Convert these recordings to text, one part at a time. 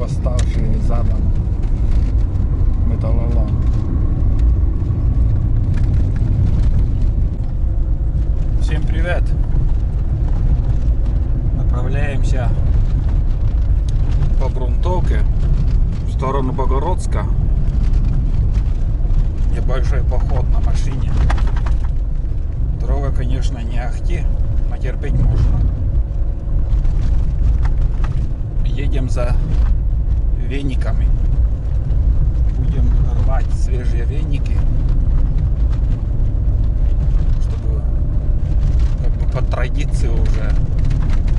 поставший задом металлолом. Всем привет! Направляемся по грунтовке в сторону Богородска. Небольшой поход на машине. Дорога, конечно, не ахти, но терпеть можно. Едем за вениками. Будем рвать свежие веники, чтобы как бы по традиции уже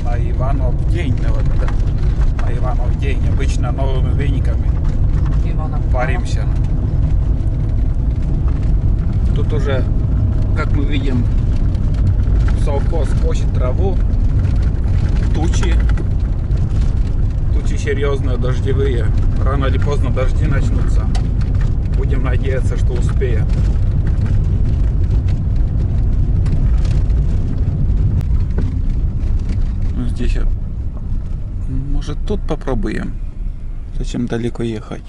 на Иванов день, на Иванов день обычно новыми вениками паримся. Тут уже, как мы видим, совхоз косит траву, тучи серьезные, дождевые. Рано или поздно дожди начнутся. Будем надеяться, что успеем. Здесь, может, тут попробуем? Зачем далеко ехать?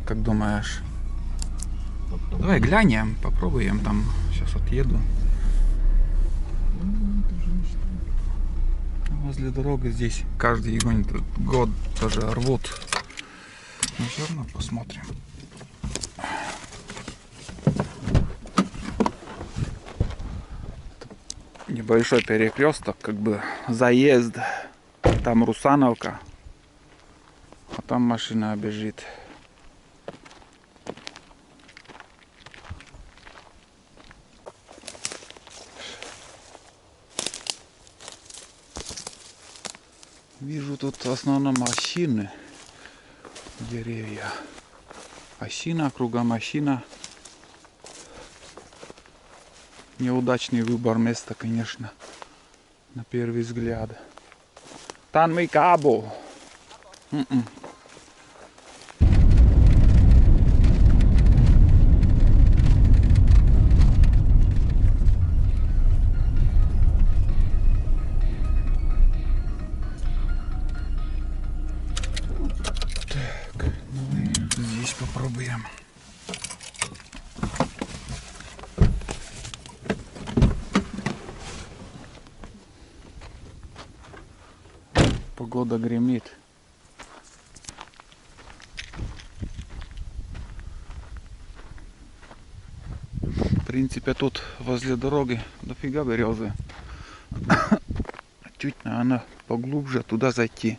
Как думаешь? Давай глянем, попробуем там. Сейчас отъеду. Возле дороги здесь каждый год тоже рвут. Но все равно посмотрим. Небольшой перекресток, как бы заезд. Там Русановка, а там машина бежит. Вижу тут в основном осины, деревья. Осина, кругом осина. Неудачный выбор места, конечно, на первый взгляд. Танми Кабу. Здесь попробуем. Погода гремит. В принципе, тут возле дороги дофига березы. Чуть, наверное, поглубже туда зайти.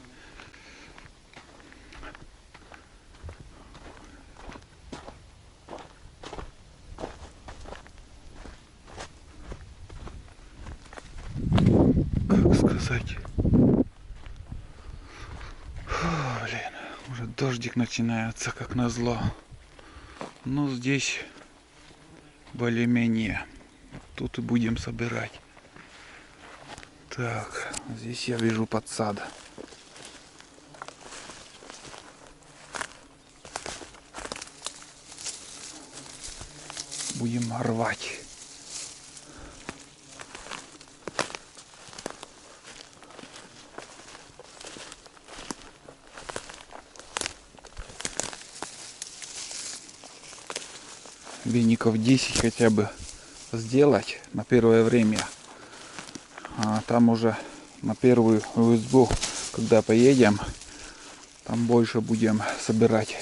Как сказать? Блин, уже дождик начинается, как назло. Но здесь более-менее. Тут и будем собирать. Так, здесь я вижу подсад. Будем рвать. Веников 10 хотя бы сделать на первое время. А там уже на первую избу, когда поедем, там больше будем собирать.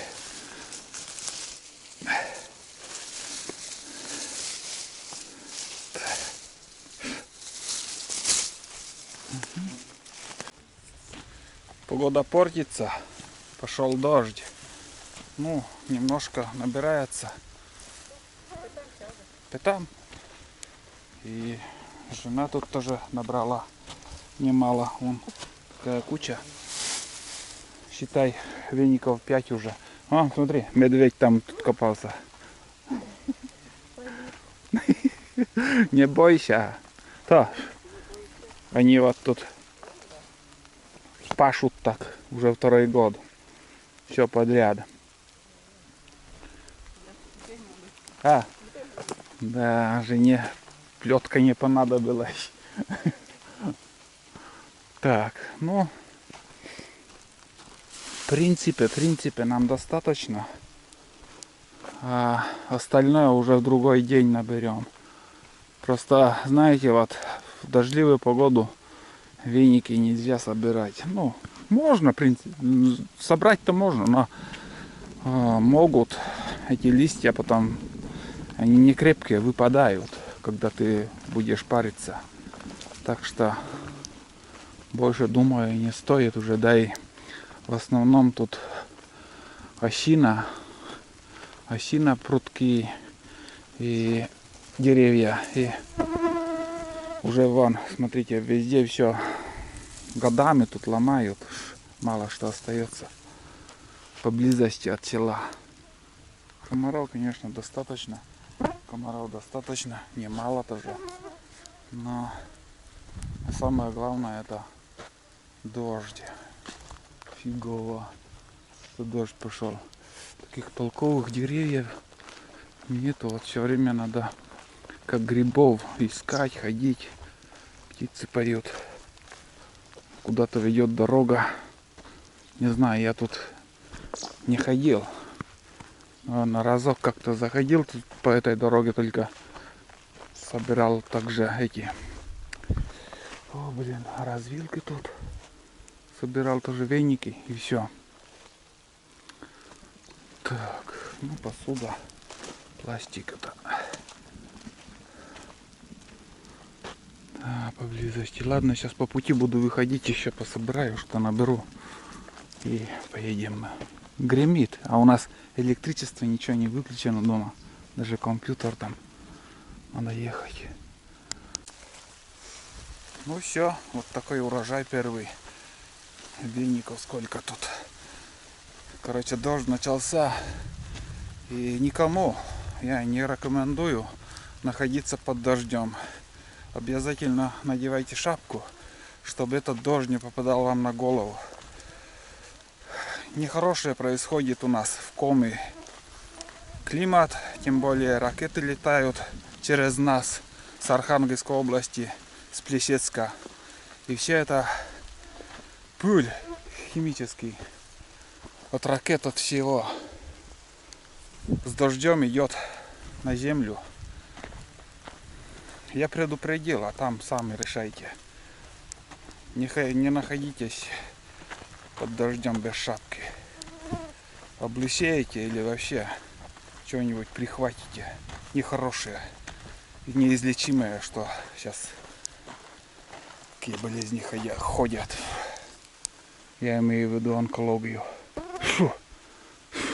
Погода портится, пошел дождь. Ну, немножко набирается. Там. И жена тут тоже набрала немало. Вон такая куча. Считай, веников 5 уже. Смотри, медведь там тут копался. Не бойся. То. Они вот тут пашут так уже второй год. Все подряд. Да, жене плетка не понадобилась. Так, ну, принципе, нам достаточно. А остальное уже в другой день наберем. Просто, знаете, вот в дождливую погоду веники нельзя собирать. Ну, можно, в принципе, собрать-то можно, но могут эти листья потом, они не крепкие, выпадают, когда ты будешь париться. Так что больше, думаю, не стоит уже, да и в основном тут осина, прутки и деревья. И уже вон, смотрите, везде все годами тут ломают, мало что остается поблизости от села. Комаров, конечно, достаточно. Немало тоже. Но самое главное это дождь. Фигово, что дождь пошел. Таких толковых деревьев нету. Вот все время надо как грибов искать, ходить. Птицы поют. Куда-то ведет дорога. Не знаю, я тут не ходил. На разок как-то заходил тут по этой дороге, только собирал также эти. О, блин, развилки тут. Собирал тоже веники и все. Так, ну посуда, пластик это. Поблизости. Ладно, сейчас по пути буду выходить, еще пособираю, что наберу. И поедем. Гремит, а у нас электричество, ничего не выключено дома. Даже компьютер там. Надо ехать. Ну все, вот такой урожай первый. Веников сколько тут. Короче, дождь начался. И никому я не рекомендую находиться под дождем. Обязательно надевайте шапку, чтобы этот дождь не попадал вам на голову. Нехорошее происходит у нас в Коми. Климат, тем более ракеты летают через нас с Архангельской области, с Плесецка. И все это пыль химический от ракет, от всего. С дождем идет на землю. Я предупредил, а там сами решайте. Не находитесь под дождем без шапки. Облысеете или вообще что-нибудь прихватите нехорошее и неизлечимое, что сейчас какие болезни ходят. Я имею в виду онкологию. Фу,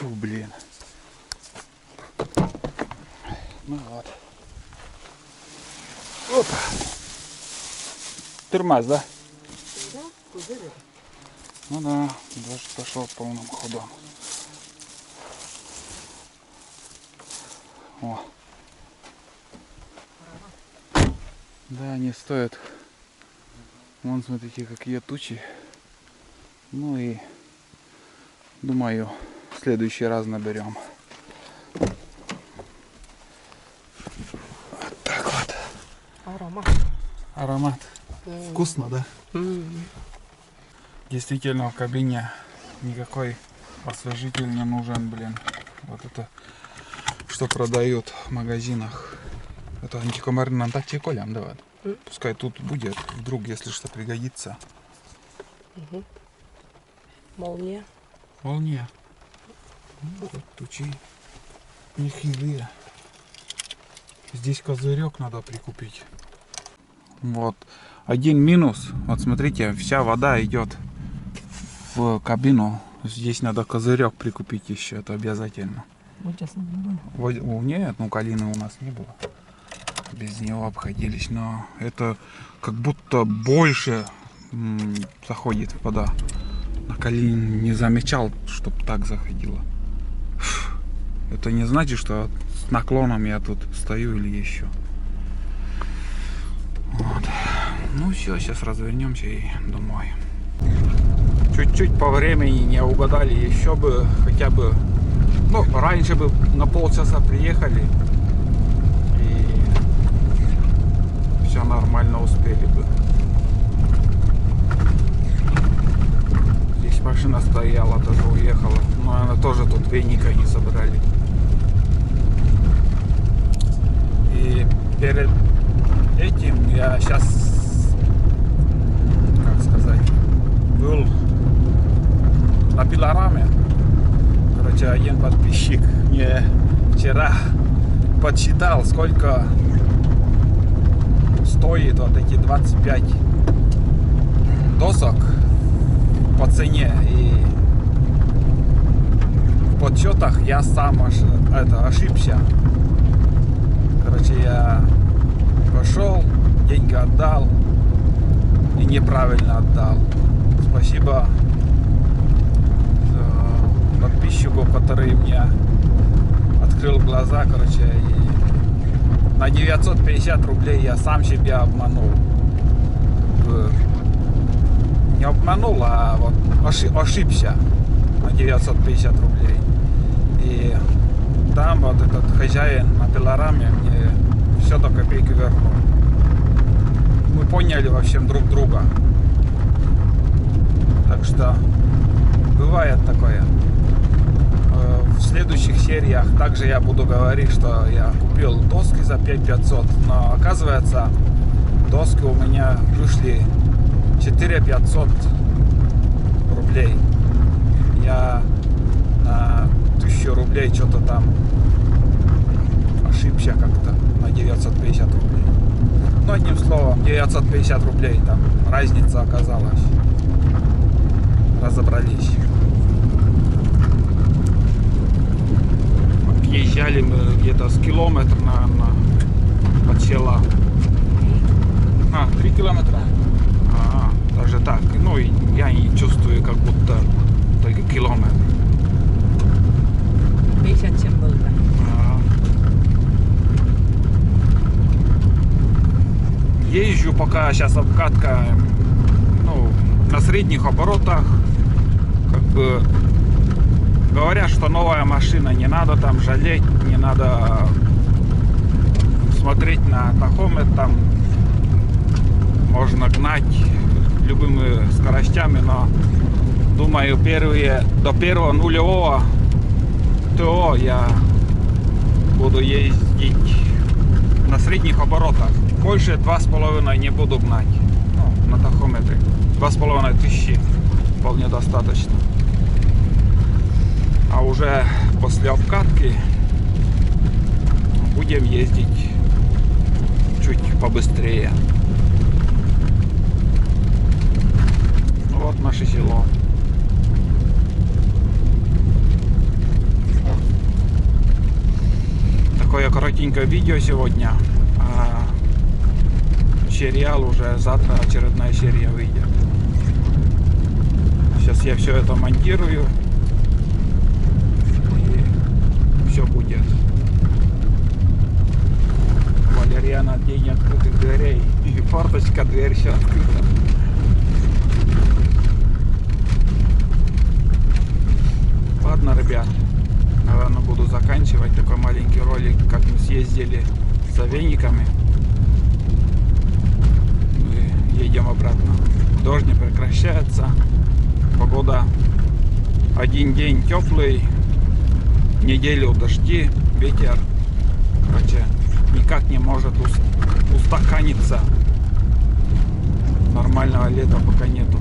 блин. Ну вот. Опа. Тормоз, да? Да, пузырь. Ну да, дождь пошел полным ходом. О. Да, не стоит. Вон, смотрите, какие тучи. Ну и думаю, в следующий раз наберем. Вот так вот. Аромат. Вкусно, да? Действительно, в кабине никакой освежитель не нужен, блин. Вот это, что продают в магазинах. Это антикомарный антактиколям, давай. Пускай тут будет, вдруг, если что пригодится. Молния. Молния. Вот тучи нехилые. Здесь козырек надо прикупить. Вот. Один минус. Вот смотрите, вся вода идет в кабину. Здесь надо козырек прикупить еще. Это обязательно. Вот сейчас не было. Нет, ну калины у нас не было. Без него обходились. Но это как будто больше заходит вода. На калин не замечал, чтобы так заходило. Это не значит, что с наклоном я тут стою или еще. Вот. Ну все, сейчас развернемся и домой. Чуть-чуть по времени не угадали, еще бы хотя бы, ну, раньше бы на полчаса приехали и все нормально успели бы. Здесь машина стояла, тоже уехала. Но она тоже тут веника не собрали. И перед этим я сейчас, как сказать, был на пилораме. Короче, один подписчик мне вчера подсчитал, сколько стоит вот эти 25 досок по цене. И в подсчетах я сам ошибся. Короче, я пошел, деньги отдал и неправильно отдал. Спасибо подписчику, который мне открыл глаза, короче, и на 950 рублей я сам себя обманул. Не обманул, а вот ошибся на 950 рублей. И там вот этот хозяин на пилораме мне все до копейки вернул. Мы поняли, в общем, друг друга. Так что бывает такое. В следующих сериях также я буду говорить, что я купил доски за 5500, но оказывается доски у меня вышли 4500 рублей. Я на 1000 рублей что-то там ошибся как-то на 950 рублей. Ну, одним словом, 950 рублей там разница оказалась. Разобрались. Езжали мы где-то с километра, наверное, от села. 3 километра. Даже так. Ну, и я не чувствую, как будто только километр. 57 был, да. Езжу пока сейчас обкатка, ну, на средних оборотах. Как бы говорят, что новая машина, не надо там жалеть, не надо смотреть на тахометр, там можно гнать любыми скоростями, но думаю, до первого нулевого ТО я буду ездить на средних оборотах. Больше 2,5 не буду гнать, ну, на тахометре. 2500 вполне достаточно. А уже после обкатки будем ездить чуть побыстрее. Вот наше село. Такое коротенькое видео сегодня. Сериал уже завтра, очередная серия выйдет. Сейчас я все это монтирую. И все будет. Валерьяна, день открытых дверей. И форточка, дверь все открыта. Ладно, ребят, наверное, буду заканчивать такой маленький ролик, как мы съездили за вениками. Мы едем обратно. Дождь не прекращается. Погода один день теплый, неделю дожди, ветер. Короче, никак не может устаканиться. Нормального лета пока нету.